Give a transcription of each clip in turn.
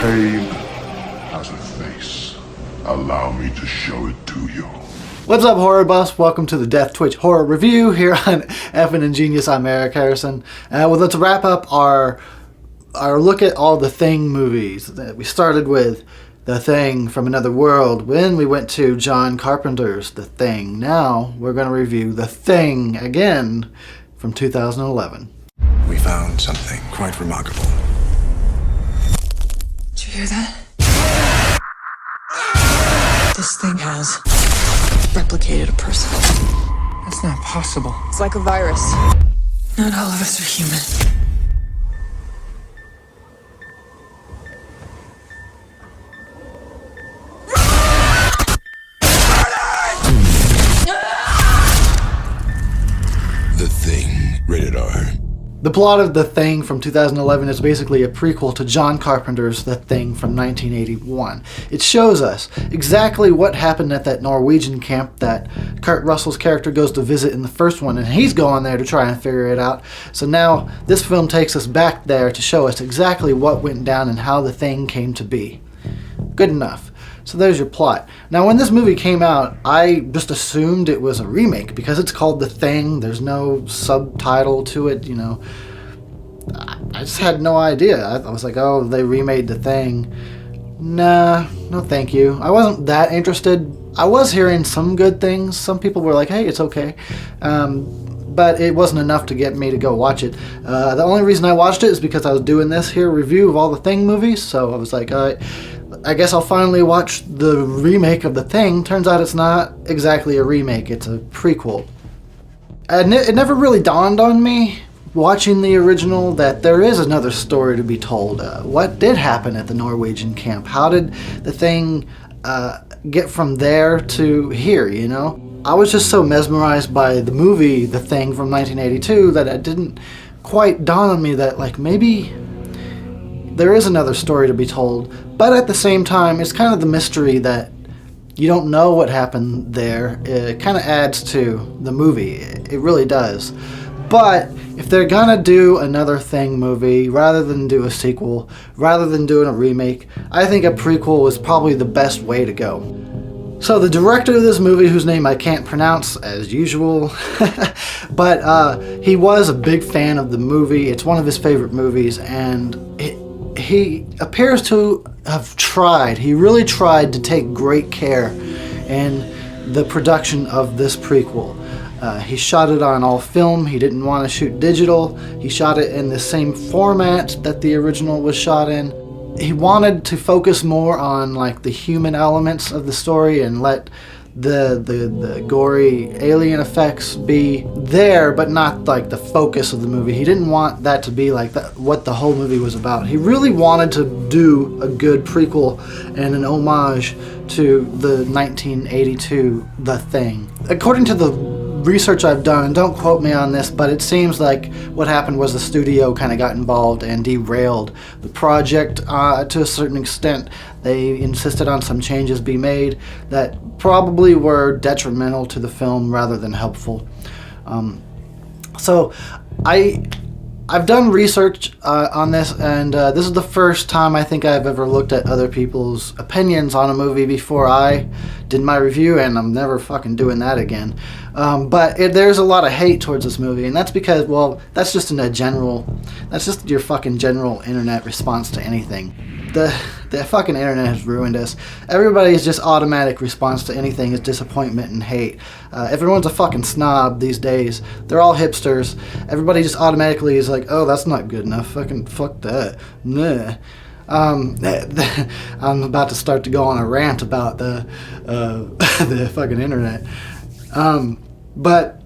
Pain has a face. Allow me to show it to you. What's up, horror buffs? Welcome to the Death Twitch Horror Review here on Effin' Ingenious. I'm Eric Heisserer. Well, let's wrap up our look at all the Thing movies. We started with The Thing from Another World. Then we went to John Carpenter's The Thing. Now we're going to review The Thing again from 2011. We found something quite remarkable. Did you hear that? This thing has replicated a person. That's not possible. It's like a virus. Not all of us are human. The Thing, rated R. The plot of The Thing from 2011 is basically a prequel to John Carpenter's The Thing from 1981. It shows us exactly what happened at that Norwegian camp that Kurt Russell's character goes to visit in the first one, and he's going there to try and figure it out. So now this film takes us back there to show us exactly what went down and how The Thing came to be. Good enough. So there's your plot. Now, when this movie came out, I just assumed it was a remake because it's called The Thing. There's no subtitle to it, you know. I just had no idea. I was like, oh, they remade The Thing. Nah, no thank you. I wasn't that interested. I was hearing some good things. Some people were like, hey, it's okay. But it wasn't enough to get me to go watch it. The only reason I watched it is because I was doing this here review of all the Thing movies. So I was like, all right, I guess I'll finally watch the remake of The Thing. Turns out it's not exactly a remake, it's a prequel. And it never really dawned on me, watching the original, that there is another story to be told. What did happen at the Norwegian camp? How did The Thing get from there to here, you know? I was just so mesmerized by the movie The Thing from 1982 that it didn't quite dawn on me that, like, maybe there is another story to be told. But at the same time, it's kind of the mystery that you don't know what happened there. It kind of adds to the movie. It really does. But if they're gonna do another Thing movie, rather than do a sequel, rather than doing a remake, I think a prequel was probably the best way to go. So the director of this movie, whose name I can't pronounce as usual, but he was a big fan of the movie. It's one of his favorite movies, and he appears to have tried. He really tried to take great care in the production of this prequel. He shot it on all film. He didn't want to shoot digital. He shot it in the same format that the original was shot in. He wanted to focus more on, like, the human elements of the story and let the gory alien effects be there, but not like the focus of the movie. He didn't want that to be like what the whole movie was about. He really wanted to do a good prequel and an homage to the 1982 The Thing. According to the research I've done, and don't quote me on this, but it seems like what happened was the studio kind of got involved and derailed the project to a certain extent. They insisted on some changes be made that probably were detrimental to the film rather than helpful. So I've done research on this, and this is the first time I think I've ever looked at other people's opinions on a movie before I did my review, and I'm never fucking doing that again. But there's a lot of hate towards this movie, and that's because, well, that's just that's just your fucking general internet response to anything. The fucking internet has ruined us. Everybody's just automatic response to anything is disappointment and hate. Everyone's a fucking snob these days. They're all hipsters. Everybody just automatically is like, oh, that's not good enough. Fucking fuck that. Nah. I'm about to start to go on a rant about the fucking internet. But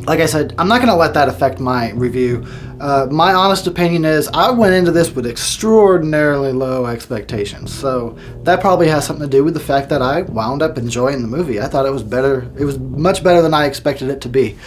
like I said, I'm not going to let that affect my review. My honest opinion is I went into this with extraordinarily low expectations. So that probably has something to do with the fact that I wound up enjoying the movie. I thought it was better. It was much better than I expected it to be.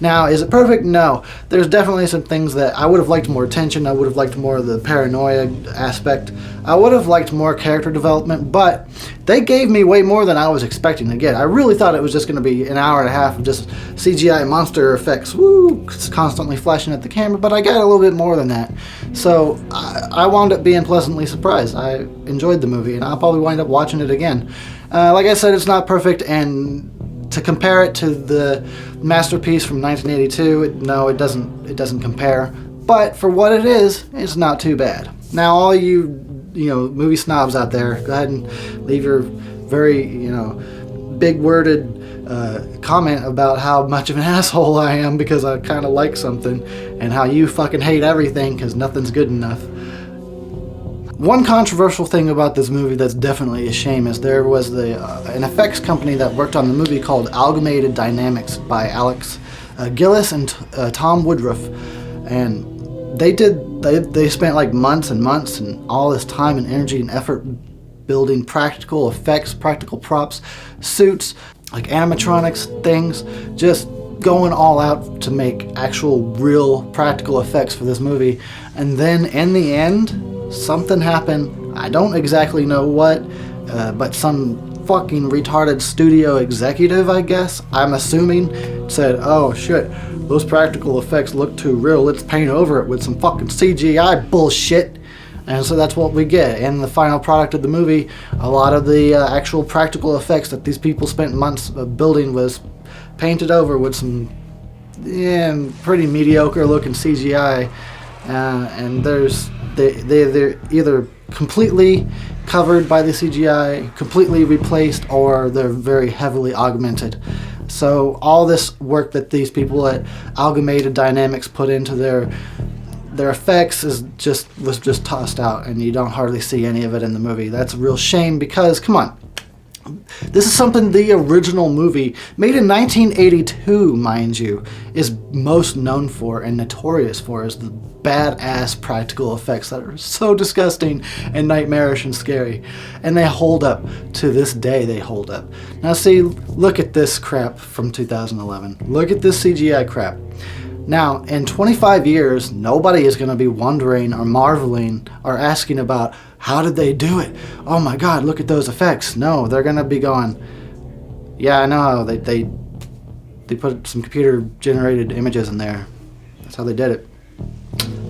Now, is it perfect? No. There's definitely some things that I would have liked more attention. I would have liked more of the paranoia aspect. I would have liked more character development, but they gave me way more than I was expecting to get. I really thought it was just going to be an hour and a half of just CGI monster effects, woo, constantly flashing at the camera, but I got a little bit more than that. So I wound up being pleasantly surprised. I enjoyed the movie, and I'll probably wind up watching it again. Like I said, it's not perfect, and to compare it to the masterpiece from 1982, no, it doesn't compare. But for what it is, it's not too bad. Now, all you movie snobs out there, go ahead and leave your very, big-worded comment about how much of an asshole I am because I kind of like something, and how you fucking hate everything because nothing's good enough. One controversial thing about this movie that's definitely a shame is there was an effects company that worked on the movie called Amalgamated Dynamics by Alex Gillis and Tom Woodruff, and they spent like months and months and all this time and energy and effort building practical effects, practical props, suits, like animatronics, things, just going all out to make actual real practical effects for this movie. And then in the end, something happened. I don't exactly know what, but some fucking retarded studio executive, I guess, I'm assuming, said, oh shit, those practical effects look too real, let's paint over it with some fucking CGI bullshit. And so that's what we get. In the final product of the movie, a lot of the actual practical effects that these people spent months building was painted over with some pretty mediocre looking CGI. And they're either completely covered by the CGI, completely replaced, or they're very heavily augmented. So all this work that these people at Amalgamated Dynamics put into their effects was just tossed out, and you don't hardly see any of it in the movie. That's a real shame because, come on, this is something the original movie, made in 1982, mind you, is most known for and notorious for, is the badass practical effects that are so disgusting and nightmarish and scary. And they hold up. To this day, they hold up. Now see, look at this crap from 2011. Look at this CGI crap. Now, in 25 years, nobody is going to be wondering or marveling or asking about how did they do it? Oh my God, look at those effects. No, they're going to be going, yeah, I know, they put some computer-generated images in there. That's how they did it.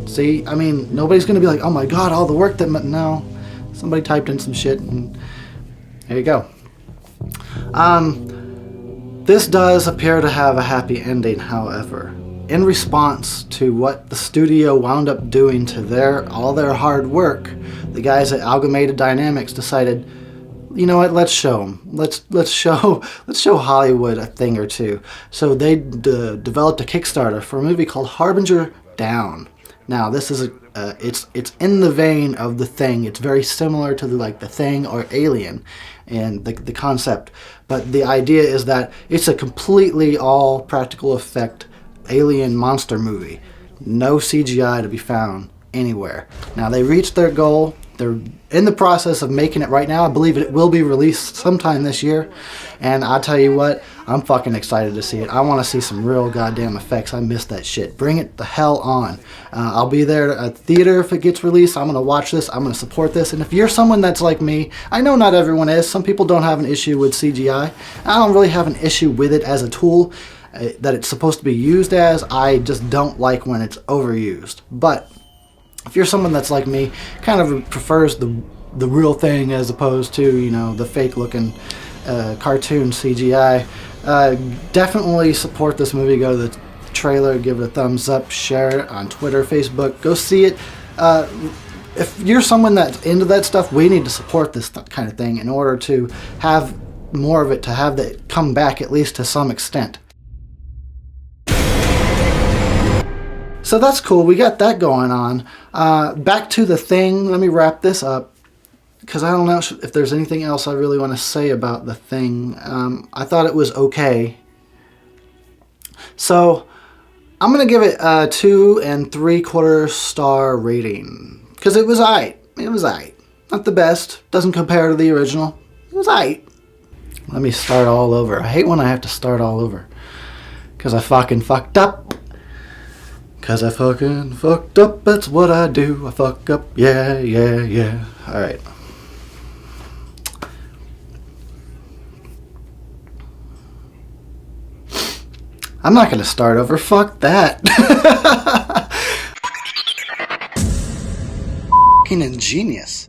See, I mean, nobody's going to be like, oh my God, all the work that... No, somebody typed in some shit, and there you go. This does appear to have a happy ending, however. In response to what the studio wound up doing to all their hard work, the guys at Amalgamated Dynamics decided, you know what, let's show them. Let's show Hollywood a thing or two. So they developed a Kickstarter for a movie called Harbinger Down. Now this is it's in the vein of The Thing. It's very similar to The Thing or Alien, and the concept. But the idea is that it's a completely all practical effect alien monster movie. No CGI to be found anywhere. Now they reached their goal. They're in the process of making it right now. I believe it will be released sometime this year. And I'll tell you what, I'm fucking excited to see it. I want to see some real goddamn effects. I miss that shit. Bring it the hell on. I'll be there at the theater if it gets released. I'm going to watch this. I'm going to support this. And if you're someone that's like me, I know not everyone is. Some people don't have an issue with CGI. I don't really have an issue with it as a tool that it's supposed to be used as. I just don't like when it's overused. But if you're someone that's like me, kind of prefers the real thing as opposed to, the fake looking cartoon CGI, definitely support this movie. Go to the trailer, give it a thumbs up, share it on Twitter, Facebook, go see it. If you're someone that's into that stuff, we need to support this kind of thing in order to have more of it, to have that come back at least to some extent. So that's cool. We got that going on. Back to The Thing. Let me wrap this up because I don't know if there's anything else I really want to say about The Thing. I thought it was okay. So I'm going to give it a 2 3/4 star rating because it was aight. It was aight. Not the best. Doesn't compare to the original. It was aight. Let me start all over. I hate when I have to start all over because I fucking fucked up. Cause I fucking fucked up, that's what I do. I fuck up, yeah. Alright. I'm not gonna start over, fuck that. fucking ingenious.